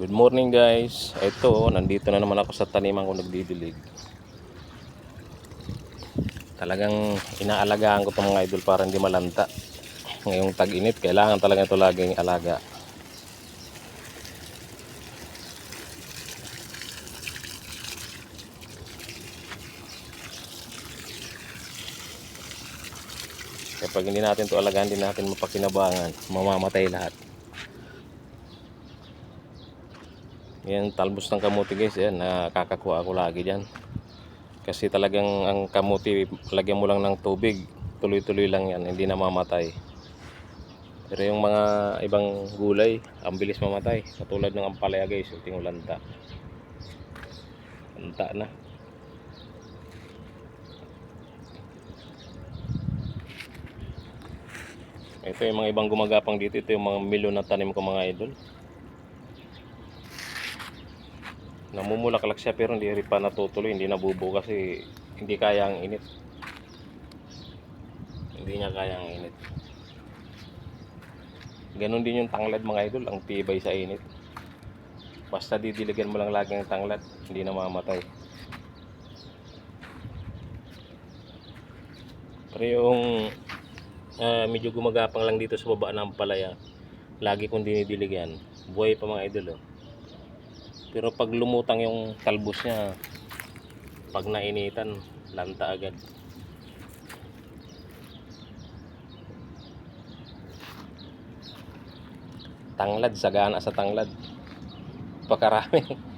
Good morning guys. Ito, nandito na naman ako sa taniman ko nagdidilig. Talagang inaalagaan ko 'tong mga idol para hindi malanta. Ngayong tag-init, kailangan talaga ito laging alaga. Kapag hindi natin ito alagaan, hindi natin mapakinabangan, mamamatay lahat. Yan, talbos ng kamuti guys, yan, nakakakuha ako lagi dyan. Kasi talagang ang kamuti, lagyan mo lang ng tubig, tuloy-tuloy lang yan, hindi na mamatay. Pero yung mga ibang gulay, ang bilis mamatay. Katulad ng ampalaya guys, ultimo lanta. Lanta na. Ito yung mga ibang gumagapang dito, ito yung mga melon na tanim ko mga idol. Namumulaklak siya pero hindi rin pa natutuloy, hindi nabubuo kasi hindi kaya ang init. Hindi niya kaya ang init. Ganon din yung tanglad mga idol, ang tibay sa init. Basta didiligan mo lang lagi ng tanglad, hindi na mamatay. Pero yung medyo gumagapang lang dito sa baba ng palaya, lagi kong dinidiligan, buhay pa mga idol oh. Pero pag lumutang yung talbos niya, pag nainitan, lanta agad. Tanglad, sagana sa tanglad. Pakarami.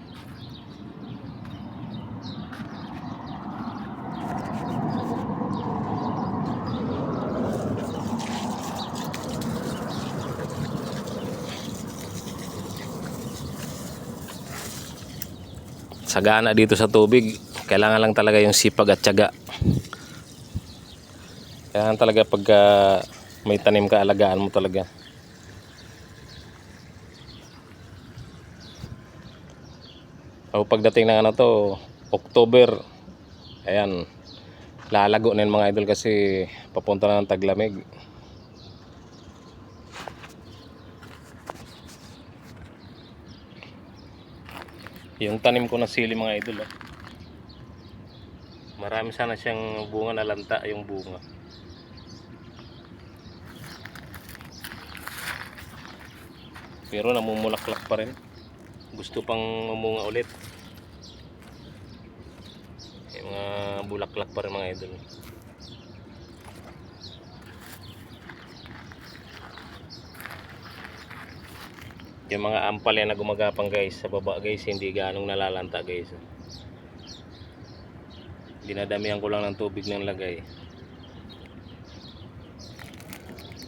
Sagana dito sa tubig, kailangan lang talaga yung sipag at tiyaga. Kailangan talaga pagka may tanim ka, alagaan mo talaga. O pagdating ng ano to, October, ayan, lalago na yung mga idol kasi papunta na ng taglamig. Yung tanim ko na sili mga idol marami sana siyang bunga na lanta yung bunga. Pero namumulaklak pa rin. Gusto pang umunga ulit. Yung mga bulaklak pa rin mga idol. Yung mga ampalaya na gumagapang guys sa baba guys, hindi ganong nalalanta guys. Dinadamihan ko lang ng tubig ng lagay.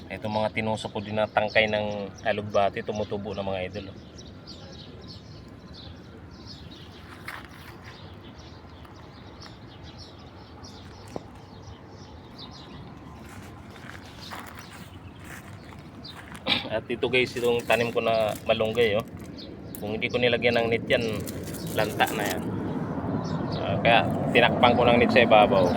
Ito mga tinusok ko din na tangkay ng alugbati, tumutubo na mga idol. At ito guys, itong tanim ko na malunggay kung hindi ko nilagyan ng net yan, lanta na yan. Kaya tinakpan ko ng net sa ibabaw.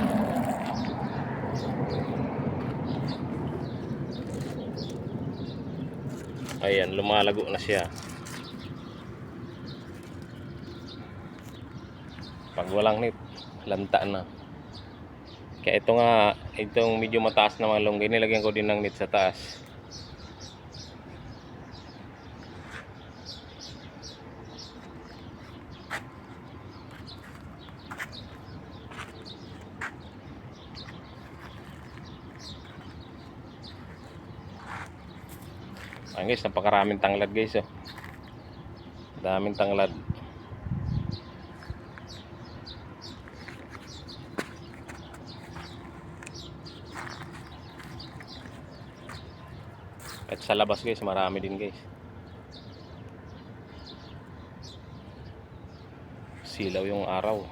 Ayan, lumalago na siya. Pag walang net, lanta na. Kaya ito nga, itong medyo mataas na malunggay, nilagyan ko din ng net sa taas. Ayan guys, napakaraming tanglad guys daming tanglad. At sa labas guys, marami din guys. Silaw yung araw.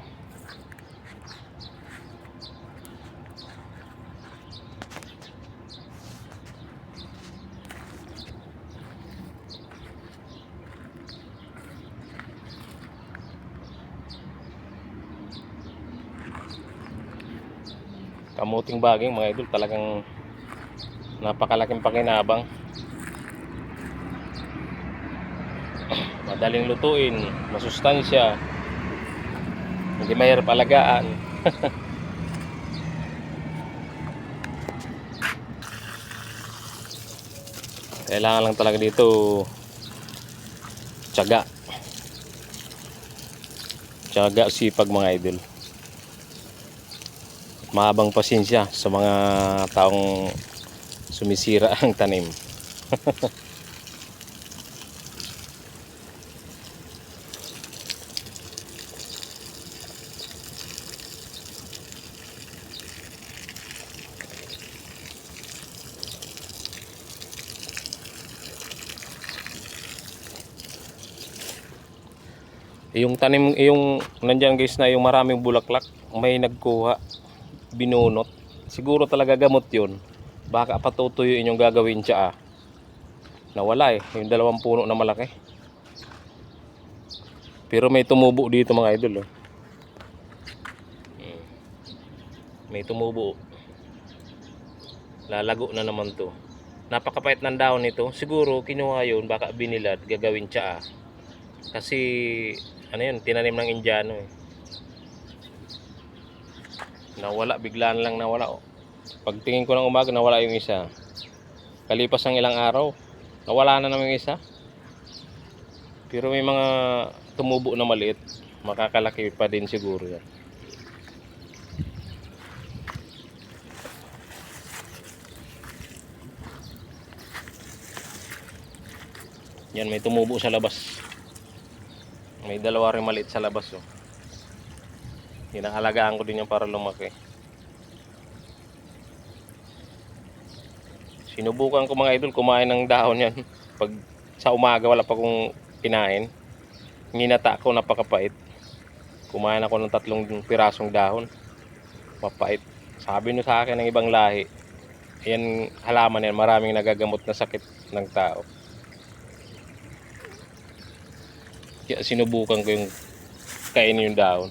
Kamuting baging mga idol, talagang napakalaking pakinabang. Madaling lutuin, masustansya, hindi mahirap alagaan. Kailangan lang talaga dito tiyaga. Tiyaga, sipag mga idol. Mahabang pasensya sa mga taong sumisira ang tanim. Yung tanim, yung nandiyan guys na yung maraming bulaklak, may nagkuha, binunot. Siguro talaga gamot yun. Baka patutuyuin yung gagawin siya. Nawala eh, yung dalawang puno na malaki. Pero may tumubo dito mga idol. Oh. May tumubo. Lalago na naman to. Napakapait ng dahon nito. Siguro kinuha yun, baka binilad, gagawin siya. Kasi ano yun, tinanim ng Indiano eh. Nawala, biglaan lang nawala. Oh. Pagtingin ko ng umaga, nawala yung isa. Kalipas ng ilang araw, nawala na naman yung isa. Pero may mga tumubo na maliit, makakalaki pa din siguro yan. Yan, may tumubo sa labas. May dalawa rin maliit sa labas. Oh. Inaalagaan ko din yan para lumaki. Sinubukan ko mga idol kumain ng dahon yan. Pag sa umaga wala pa kong kinain, nginata ko, napakapait. Kumain ako ng 3 pirasong dahon. Mapait. Sabi no sa akin ng ibang lahi, yan halaman yan, maraming nagagamot na sakit ng tao. Kaya sinubukan ko yung kainin yung dahon.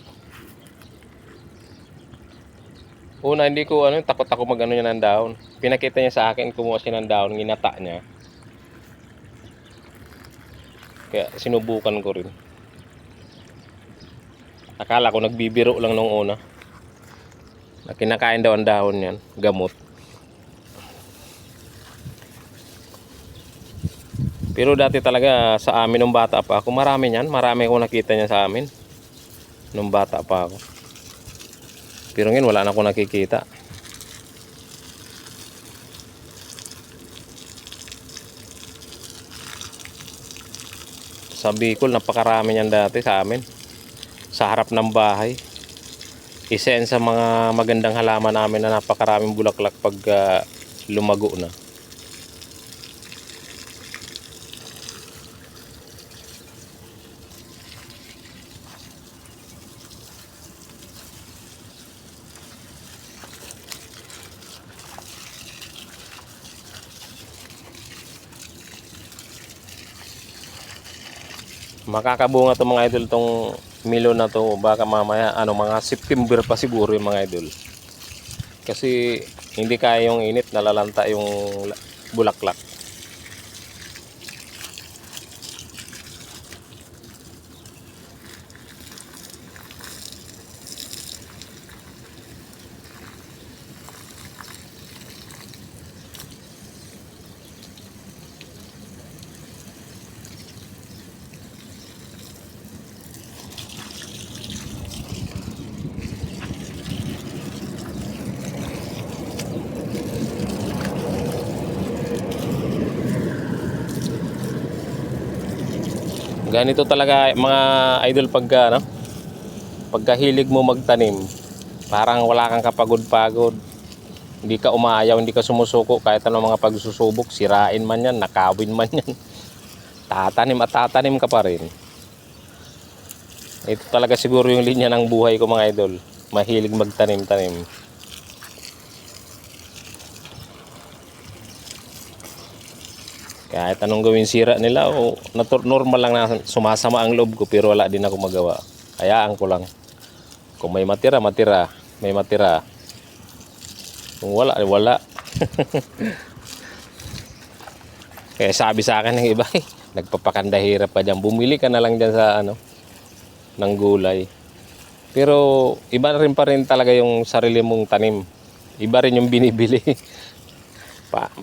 Una, hindi ko takot ako mag-ano niya ng dahon. Pinakita niya sa akin, kumuha siya ng dahon, nginata niya. Kaya sinubukan ko rin. Akala ko nagbibiro lang nung una. Na kinakain daw ang dahon yan, gamot. Pero dati talaga sa amin nung bata pa ako, marami niyan. Marami akong nakita niya sa amin nung bata pa ako. Pero ngayon wala na akong nakikita. Sa Bicol, napakarami niyan dati sa amin. Sa harap ng bahay. Isa yan sa mga magandang halaman namin na napakaraming bulaklak pag lumago na. Makakabunga to mga idol, tong melon na to. Baka mamaya mga September pa siguro yung mga idol. Kasi hindi kaya yung init, nalalanta yung bulaklak. Ganito talaga mga idol pagkahilig mo magtanim, parang wala kang kapagod-pagod. Hindi ka umaayaw, hindi ka sumusuko kahit anong mga pagsusubok, sirain man yan, nakawin man yan. Tatanim at tatanim ka pa rin. Ito talaga siguro yung linya ng buhay ko mga idol. Mahilig magtanim-tanim. Kahit anong gawin sira nila, normal lang na sumasama ang loob ko, pero wala din ako magawa. Hayaan ko lang. Kung may matira, matira. May matira. Kung wala, wala. Kaya sabi sa akin ng iba, nagpapakandahirap pa dyan. Bumili ka na lang dyan sa ano, ng gulay. Pero iba rin pa rin talaga yung sarili mong tanim. Iba rin yung binibili.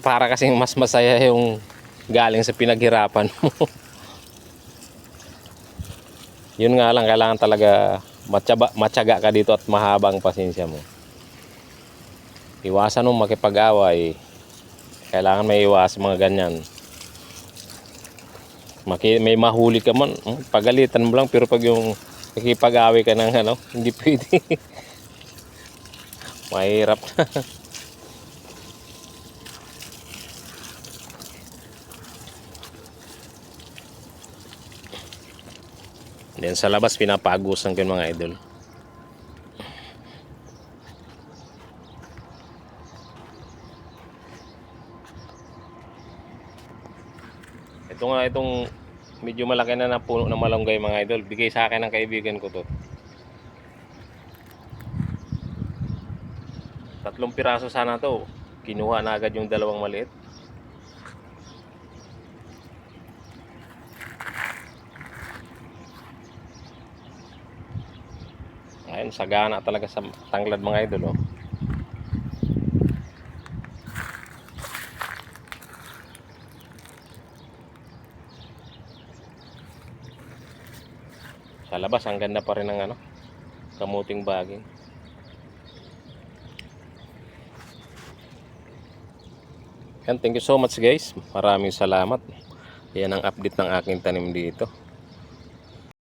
Para kasing mas masaya yung galing sa pinaghirapan mo. Yun nga lang, kailangan talaga matyaga ka dito at mahabang pasensya mo. Iwasan mo makipag-away. Kailangan may iwas mga ganyan. May mahuli ka man, pagalitan mo lang, pero pag yung nakipag-away ka ng ano, hindi pwede. Mahirap na. Then sa labas pinapagusan ko yung mga idol. Ito nga, itong medyo malaki na puno ng malunggay mga idol. Bigay sa akin ng kaibigan ko to. 3 piraso sana to. Kinuha na agad yung 2 maliit. Ayun, sagana talaga sa tanglad mga idol, oh. Sa labas ang ganda pa rin ng ano, kamuting baging. Yan, thank you so much guys. Maraming salamat. Yan ang update ng aking tanim dito.